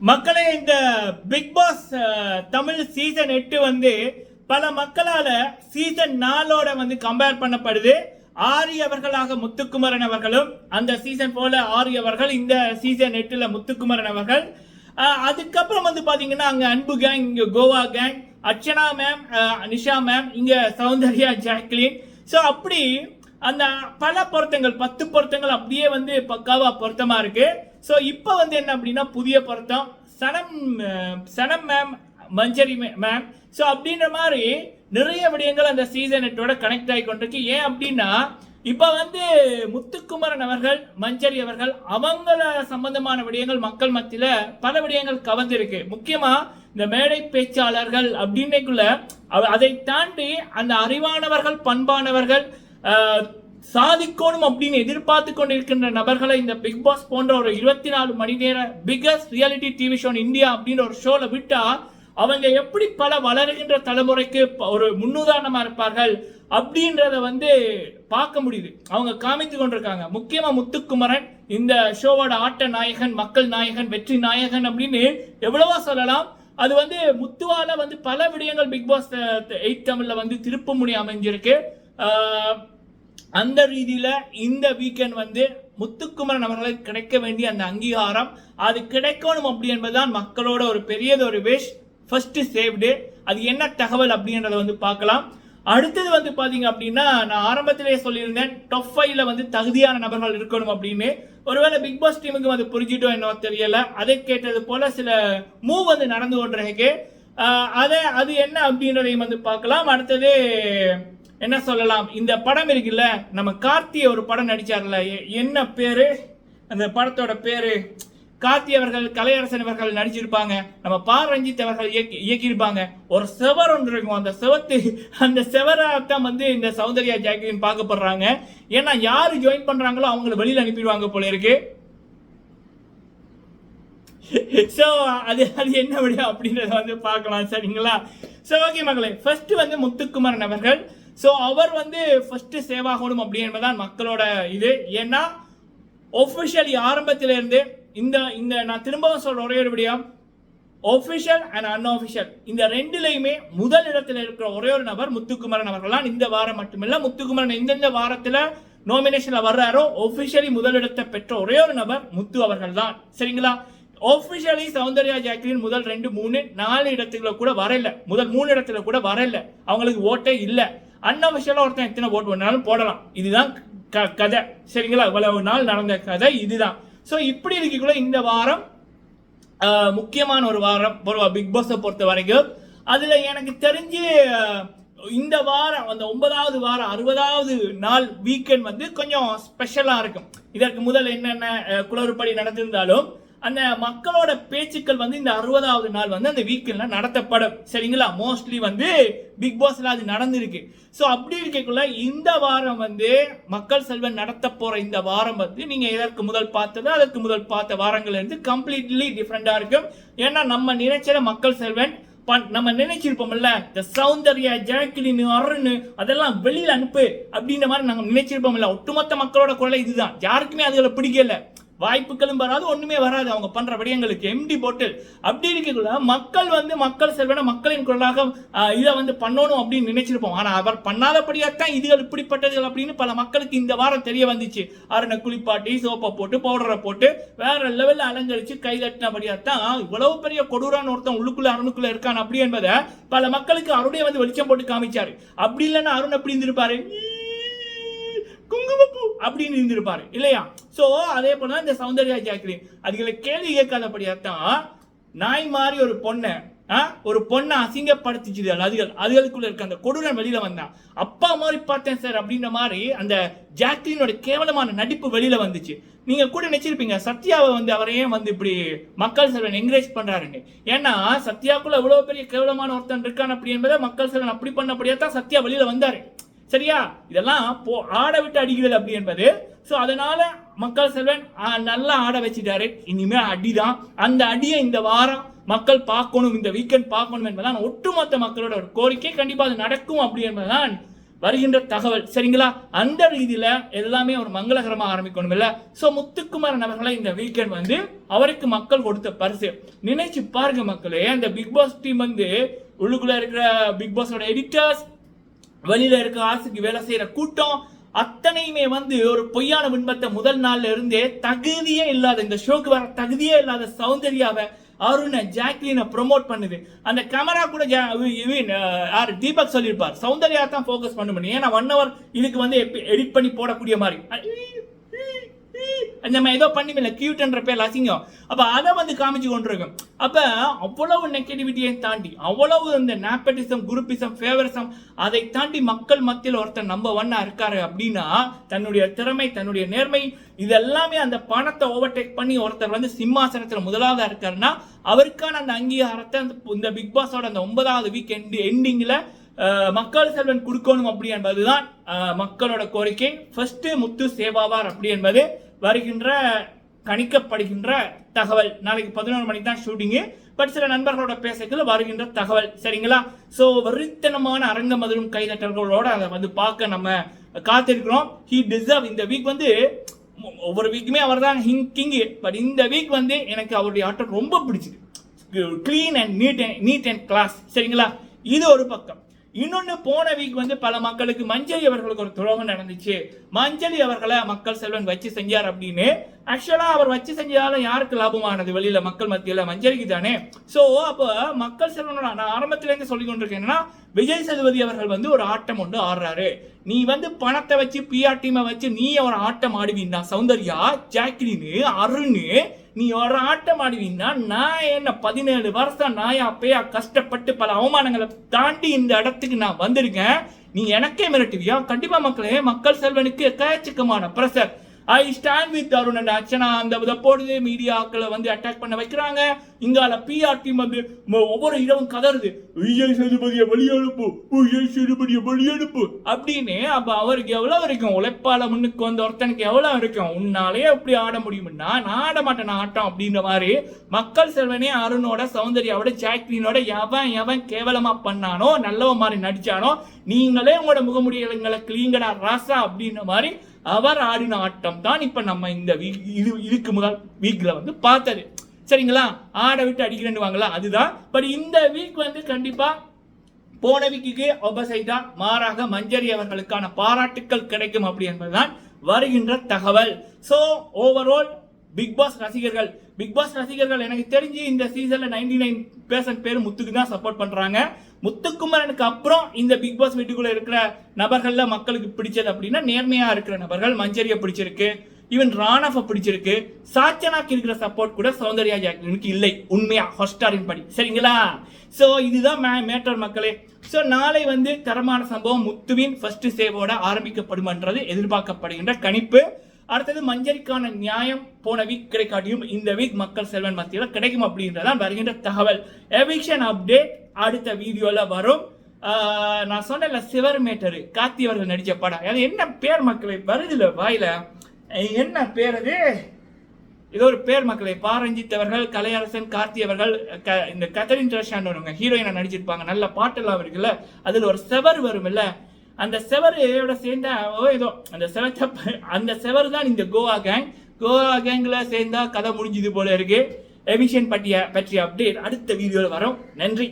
மக்களே, இந்த big pass Tamil season 8 வந்து பல மக்களால சீசன் 4ஓட வந்து கம்பேர் பண்ணப்படுது. ஆரி அவர்களாக முத்துக்குமரன் அவர்களும், அந்த சீசன் போல ஆரி அவர்கள், இந்த சீசன் 8ல முத்துக்குமரன் அவர்கள். அதுக்கப்புறம் வந்து பாத்தீங்கன்னா அங்க அன்பு கேங், இங்க Goa gang, Archana ma'am, Nisha ma'am, இங்க சௌந்தர்யா, ஜாக்லின். ஸோ அப்படி அந்த பல பொருத்தங்கள், 10 பொருத்தங்கள் அப்படியே வந்து பக்காவா பொருத்தமா இருக்கு. ஸோ இப்போ வந்து என்ன அப்படின்னா புதிய பொருத்தம் சனம் மேம், மஞ்சரி மேம். ஸோ அப்படின்ற மாதிரி நிறைய விடயங்கள் அந்த சீசன் 8ஓட கனெக்ட் ஆகி கொண்டிருக்கு. ஏன் அப்படின்னா இப்போ வந்து முத்துக்குமரன் அவர்கள், மஞ்சரி அவர்கள், அவங்கள சம்பந்தமான விடயங்கள் மக்கள் மத்தியில பல விடயங்கள் கவர்ந்திருக்கு. முக்கியமா இந்த மேடை பேச்சாளர்கள் அப்படின்னைக்குள்ள அதை தாண்டி அந்த அறிவானவர்கள், பண்பானவர்கள், சாதிக்கணும் அப்படின்னு எதிர்பார்த்து கொண்டிருக்கின்ற நபர்களை இந்த பிக் பாஸ் போன்ற ஒரு 24 மணி நேர biggest reality TV show India அப்படின்ற ஒரு ஷோல விட்டா அவங்க எப்படி பல வளருகின்ற தலைமுறைக்கு ஒரு முன்னுதாரணமா இருப்பார்கள் அப்படின்றத வந்து பார்க்க முடியுது. அவங்க காமித்து கொண்டிருக்காங்க. முக்கியமா முத்துக்குமரன் இந்த ஷோவோட ஆட்ட நாயகன், மக்கள் நாயகன், வெற்றி நாயகன் அப்படின்னு எவ்வளவோ சொல்லலாம். அது வந்து முத்துவால வந்து பல விடயங்கள் பிக் பாஸ் 8 தமிழ்ல வந்து திருப்ப முடி அமைஞ்சிருக்கு. அந்த ரீதியில இந்த வீக்கெண்ட் வந்து முத்துக்குமரன் அவர்களுக்கு கிடைக்க வேண்டிய அந்த அங்கீகாரம் அது கிடைக்கணும் அப்படி என்பதுதான் மக்களோட ஒரு பெரியதொரு விஷ். ஃபர்ஸ்ட் சேவ்டு அது என்ன தகவல் அப்படின்றத வந்து பார்க்கலாம். அடுத்தது வந்து பாத்தீங்க அப்படின்னா, நான் ஆரம்பத்திலேயே சொல்லியிருந்தேன் டாப் 5ல வந்து தகுதியான நபர்கள் இருக்கணும் அப்படின்னு. ஒருவேளை பிக் பாஸ் டீமுக்கு வந்து புரிஞ்சிட்டோம் என்னவோ தெரியல. அதை கேட்டது போல சில மூவ் வந்து நடந்து கொண்டிருக்கு. அது என்ன அப்படின்றதையும் வந்து பார்க்கலாம். அடுத்தது என்ன சொல்லலாம், இந்த படம் இருக்குல்ல, நம்ம கார்த்தி ஒரு படம் நடிச்சார்ல, என்ன பேரு அந்த படத்தோட பேரு, கார்த்தி அவர்கள், கலையரசன் அவர்கள் நடிச்சிருப்பாங்க, நம்ம பா ரஞ்சித் அவர்கள் இயக்கியிருப்பாங்க. ஒரு செவர் ஒன்று இருக்கும், அந்த செவராத்தான் வந்து இந்த சௌந்தர்யா ஜாக்லின் பார்க்கப்படுறாங்க. ஏன்னா யாரு ஜாயின் பண்றாங்களோ அவங்களை வெளியில அனுப்பிடுவாங்க போல இருக்கு. ஸோ அது என்ன விடியா அப்படின்றத வந்து பார்க்கலாம். சரிங்களா? ஸோ ஓகே மக்களே, ஃபர்ஸ்ட் வந்து முத்துக்குமரன் அவர்கள். ஸோ அவர் வந்து ஃபர்ஸ்ட் சேவ் ஆகணும் அப்படி என்பதுதான் மக்களோட இது. ஏன்னா ஒஃபிஷியல் ஆரம்பத்திலிருந்து இந்த நான் திரும்பவும் சொல்ற ஒரே ஒரு விடயம், ஒஃபிஷியல் அண்ட் அன்ஆஃபிஷியல் இந்த ரெண்டுலையுமே முதல் இடத்துல இருக்கிற ஒரே ஒரு நபர் முத்துக்குமரன் அவர்கள் தான். இந்த வாரம் மட்டுமில்ல, முத்துக்குமரன் எந்தெந்த வாரத்தில் நாமினேஷன்ல வர்றாரோ ஒஃபிஷியலி முதலிடத்தை பெற்ற ஒரே ஒரு நபர் முத்து அவர்கள் தான். சரிங்களா? ஆஃபிஷியலி சௌந்தர்யா ஜாக்லின் முதல் 2, 3, 4 இடத்துல கூட வரல, முதல் 3 இடத்துல கூட வரல, அவங்களுக்கு ஓட்டே இல்லை. அன்அஃபிஷியலா ஒருத்தன் எத்தனை ஓட்டு வேணாலும் போடலாம். இதுதான் கதை. சரிங்களா? இவ்வளவு நாள் நடந்த கதை இதுதான். ஸோ இப்படி இருக்கக்குள்ள இந்த வாரம் முக்கியமான ஒரு வாரம் பிக் பாஸை பொறுத்த வரைக்கும். அதுல எனக்கு தெரிஞ்சு இந்த வாரம் அந்த 9வது வாரம் 60வது நாள் வீக்கெண்ட் வந்து கொஞ்சம் ஸ்பெஷலா இருக்கும். இதற்கு முதல் என்னென்ன குளறுபடி நடந்திருந்தாலும் அந்த மக்களோட பேச்சுக்கள் வந்து இந்த 60வது நாள் வந்து அந்த வீக்கெண்ட்ல நடத்தப்படும். சரிங்களா? மோஸ்ட்லி வந்து பிக் பாஸ்ல அது நடந்திருக்கு. ஸோ அப்படி இருக்கக்குள்ள இந்த வாரம் வந்து மக்கள் செல்வன் நடத்த போற இந்த வாரம் வந்து நீங்க இதற்கு முதல் பார்த்தது, அதற்கு முதல் பார்த்த வாரங்கள் இருந்து கம்ப்ளீட்லி டிஃப்ரெண்டா இருக்கும். ஏன்னா நம்ம நினைச்சத மக்கள் செல்வன் நம்ம நினைச்சிருப்போம்ல, இந்த சௌந்தர்யா, ஜாக்லின், அருண் அதெல்லாம் வெளியில அனுப்பு அப்படின்ற மாதிரி நாங்க நினைச்சிருப்போம்ல. ஒட்டுமொத்த மக்களோட குரலை இதுதான். யாருக்குமே அதுகளை பிடிக்கல, வாய்ப்புகளும் வராது, ஒண்ணுமே வராது அவங்க பண்ற விடயங்களுக்கு. எம்டி போட்டில் அப்படி இருக்கக்குள்ள மக்கள் வந்து மக்கள் செல்வன மக்களின் குரலாக இதை வந்து பண்ணணும் அப்படின்னு நினைச்சிருப்போம். ஆனா அவர் பண்ணாதபடியாத்தான் இதுகள் இப்படிப்பட்டதுகள் அப்படின்னு பல மக்களுக்கு இந்த வாரம் தெரிய வந்துச்சு. அருணை குளிப்பாட்டி சோப்பை போட்டு பவுடரை போட்டு வேற லெவல்ல அலங்கரிச்சு கை தட்டினபடியாத்தான் இவ்வளவு பெரிய கொடூரான ஒருத்தன் உள்ளுக்குள்ள அருணுக்குள்ள இருக்கான் அப்படி என்பதை பல மக்களுக்கு அருணை வந்து வெளிச்சம் போட்டு காமிச்சாரு. அப்படி இல்லைன்னா அருண் அப்படி இருந்திருப்பாரு, குங்குமப்பூ அப்படின்னு இருந்திருப்பாரு இல்லையா? சோ அதே போல இந்த சௌந்தர்யா ஜாக்லின் அதுகளை கேள்வி கேட்காதபடியாத்தான் நாய் மாதிரி ஒரு பொண்ணை அசிங்கப்படுத்திச்சு. அதுகளுக்குள்ள இருக்க அந்த கொடூரம் வெளியில வந்தான். அப்பா மாதிரி பார்த்தேன் சார் அப்படின்ற மாதிரி அந்த ஜாக்லினோட கேவலமான நடிப்பு வெளியில வந்துச்சு. நீங்க கூட நினைச்சிருப்பீங்க சத்யாவை வந்து அவரையே வந்து இப்படி மக்கள் செல்வன் என்கரேஜ் பண்றாருன்னு. ஏன்னா சத்யாக்குள்ள எவ்வளவு பெரிய கேவலமான ஒருத்தன் இருக்கான் அப்படி என்பதை மக்கள் செல்வன் அப்படி பண்ணபடியாத்தான் சத்யா வெளியில வந்தாரு. சரியா? இதெல்லாம் ஆட விட்டு அடிக்கிறது அப்படி என்பது. ஸோ அதனால மக்கள் செல்வன் நல்லா ஆட வச்சுட்டாரு. இனிமே அடிதான். அந்த அடியை இந்த வாரம் மக்கள் பார்க்கணும், இந்த வீக்கெண்ட் பார்க்கணும் என்பதுதான் ஒட்டுமொத்த மக்களோட ஒரு கோரிக்கை. கண்டிப்பா அது நடக்கும் அப்படி என்பதுதான் வருகின்ற தகவல். சரிங்களா? அந்த ரீதியில எல்லாமே ஒரு மங்களகரமாக ஆரம்பிக்கணும் இல்ல. சோ முத்துக்குமரன் அவர்களை இந்த வீக்கெண்ட் வந்து அவருக்கு மக்கள் கொடுத்த பரிசு நினைச்சு பாருங்க மக்களே. அந்த பிக் பாஸ் டீம் வந்து உள்ளுக்குள்ள இருக்கிற பிக் பாஸோட எடிட்டர்ஸ், வெளியில இருக்க ஆசுக்கு வேலை செய்யற கூட்டம் அத்தனையுமே வந்து ஒரு பொய்யான பின்பத்தை முதல் நாள்ல இருந்தே தகுதியே இல்லாத, இந்த ஷோக்கு வர தகுதியே இல்லாத சௌந்தர்யாவை, அருணை, ஜாக்லினை ப்ரொமோட் பண்ணுது. அந்த கேமரா கூட தீபக் சொல்லியிருப்பார், சௌந்தர்யா தான் ஃபோக்கஸ் பண்ண முடியும். ஏன்னா 1 hour இதுக்கு வந்து எடிட் பண்ணி போடக்கூடிய மாதிரி நம்ம ஏதோ பண்ணிமில்ல கியூட்ன்ற பேர் அசிங்கம். அப்ப அதை வந்து காமிச்சு கொண்டிருக்கும். அப்ப அவ்வளவு நெகட்டிவிட்டியை தாண்டி, அவ்வளவு இந்த நேப்பட்டிசம், குரூப்பிசம், ஃபேவரிசம், அதை தாண்டி மக்கள் மத்தியில் ஒருத்தர் நம்பர் 1 இருக்காரு அப்படின்னா தன்னுடைய திறமை, தன்னுடைய நேர்மை, இதெல்லாமே அந்த பணத்தை ஓவர்டேக் பண்ணி ஒருத்தர் வந்து சிம்மாசனத்தில் முதலாவதா இருக்காருன்னா அவருக்கான அந்த அங்கீகாரத்தை இந்த பிக் பாஸோட அந்த 9வது வீக் எண்டிங்ல மக்கள் செல்வன் கொடுக்கணும் அப்படி என்பதுதான் மக்களோட கோரிக்கை. ஃபர்ஸ்ட் முத்து சேவாவார் அப்படி என்பது வருகின்ற கணிக்கப்படுகின்ற தகவல். நாளைக்கு 11 மணிக்கு தான் ஷூட்டிங்கு. பட் சில நண்பர்களோட பேசக்குள்ள வருகின்ற தகவல். சரிங்களா? சோ வெறித்தனமான அரங்க மதுரும் கைதட்டல்களோட அதை வந்து பார்க்க நம்ம காத்திருக்கிறோம். He deserve. இந்த வீக் வந்து ஒவ்வொரு வீக்குமே அவர் தான் கிங். பட் இந்த வீக் வந்து எனக்கு அவருடைய ஆட்டம் ரொம்ப பிடிச்சது. Clean and neat and class. சரிங்களா? இது ஒரு பக்கம். இன்னொன்னு, போன வீக் வந்து பல மக்களுக்கு மஞ்சளி அவர்களுக்கு ஒரு துரோகம் நடந்துச்சு. மஞ்சளி அவர்களை மக்கள் செல்வன் வச்சு செஞ்சார் அப்படின்னு. ஆக்சுவலா அவர் வச்சு செஞ்சதால யாருக்கு லாபமானது? வெளியில மக்கள் மத்தியில மஞ்சளிக்கு தானே. சோ அப்ப மக்கள் செல்வனோட நான் ஆரம்பத்துல இருந்து சொல்லி கொண்டிருக்கேன்னா, விஜய் சேதுபதி அவர்கள் வந்து ஒரு ஆட்டம் ஒன்று ஆடுறாரு. நீ வந்து பணத்தை வச்சு பிஆர் டீமை வச்சு நீ ஒரு ஆட்டம் ஆடுவீன்னா, சௌந்தர்யா, ஜாக்லின், அருண், நீ ஒரு ஆட்டம் ஆடுவீங்கன்னா நான் என்ன 17 வருஷம் நாயா பேயா கஷ்டப்பட்டு பல அவமானங்களை தாண்டி இந்த இடத்துக்கு நான் வந்திருக்கேன். நீ எனக்கே மிரட்டுவியா? கண்டிப்பா மக்களே, மக்கள் செல்வனுக்கு எக்கச்சக்கமான pressure. I stand with Arun and Archana அந்த போடுது. மீடியாக்களை வந்து அட்டாக் பண்ண வைக்கிறாங்க. இங்கால பிஆர் டீம் வந்து ஒவ்வொரு இரவும் கதறுது, விஜய் சேதுபதியை வெளியெழுப்பு, விஜய் சேதுபதியை வெளியெழுப்பு அப்படின்னு. அப்ப அவருக்கு எவ்வளவு இருக்கும்? உழைப்பால முன்னுக்கு வந்த ஒருத்தனுக்கு எவ்வளவு இருக்கும்? உன்னாலேயே எப்படி ஆட முடியும்னா நான் ஆட மாட்டேன் ஆட்டம் அப்படின்ற மாதிரி மக்கள் செல்வனே அருணோட, சௌந்தர்யாவோட, ஜாக்லினோட எவன் கேவலமா பண்ணானோ, நல்லவ மாதிரி நடிச்சானோ, நீங்களே உங்களோட முகமுடியங்களை கிளீங்கடா ராசா அப்படின்ற மாதிரி அவர் ஆடின ஆட்டம் தான் இப்ப நம்ம இந்த இதுக்கு முதல் வீக்ல வந்து பார்த்தது. சரிங்களா? ஆட விட்டு அடிக்கிறேன்னு அதுதான். பட் இந்த வீக் வந்து கண்டிப்பா போன வீக்குக்கு ஆப்போசிட்டா மாறாக மஞ்சரி அவர்களுக்கான பாராட்டுக்கள் கிடைக்கும் அப்படி என்பதுதான் வருகின்ற தகவல். சோ ஓவரால் பிக் பாஸ் ரசிகர்கள் எனக்கு தெரிஞ்சு இந்த சீசன்ல 99% பேர் முத்துக்கு தான் சப்போர்ட் பண்றாங்க. முத்துக்குமரனுக்கு அப்புறம் இந்த பிக் பாஸ் வீட்டுக்குள்ள இருக்கிற நபர்கள்ல மக்களுக்கு பிடிச்சது அப்படின்னா நேர்மையா இருக்கிற நபர்கள் மஞ்சரியை பிடிச்சிருக்கு, ஈவன் ராணாஃபை பிடிச்சிருக்கு. சாச்சனாக்கு இருக்கிற சப்போர்ட் கூட சௌந்தர்யா ஜாக்லினுக்கு இல்லை, உண்மையா ஹாட்ஸ்டாரின் படி. சரிங்களா? சோ இதுதான் மேட்டர் மக்களே. சோ நாளை வந்து தரமான சம்பவம் முத்துவின் ஃபர்ஸ்ட் சேவோட ஆரம்பிக்கப்படும்ன்றது எதிர்பார்க்கப்படுகின்ற கணிப்பு. அடுத்தது மஞ்சரிக்கான நியாயம் போன வீக் கிடைக்காட்டியும் இந்த வீக் மக்கள் செல்வன் மத்தியில் கிடைக்கும் அப்படின்றதான் வருகின்ற தகவல். எவிக்ஷன் அப்டேட் அடுத்த வீடியோல வரும். நான் சொன்ன சிவர் மேட்டரு கார்த்தி அவர்கள் நடிச்ச படம், அது என்ன பேர் மக்களை வருதுல வாயில, என்ன பேர் அது? ஏதோ ஒரு பேர் மக்களை. பாரஞ்சித் அவர்கள், கலையரசன், கார்த்தி அவர்கள், இந்த கத்தரின் ட்ரெஷான் ஹீரோயினா நடிச்சிருப்பாங்க. நல்ல பாட்டெல்லாம் இருக்குல்ல, அதுல ஒரு செவர் வரும் இல்ல, அந்த செவரோட சேர்ந்தா ஏதோ அந்த செவர் தான் இந்த கோவா கேங்ல சேர்ந்தா கதை முடிஞ்சது போல இருக்கு. எவிக்ஷன் பற்றிய அப்டேட் அடுத்த வீடியோல வரும். நன்றி.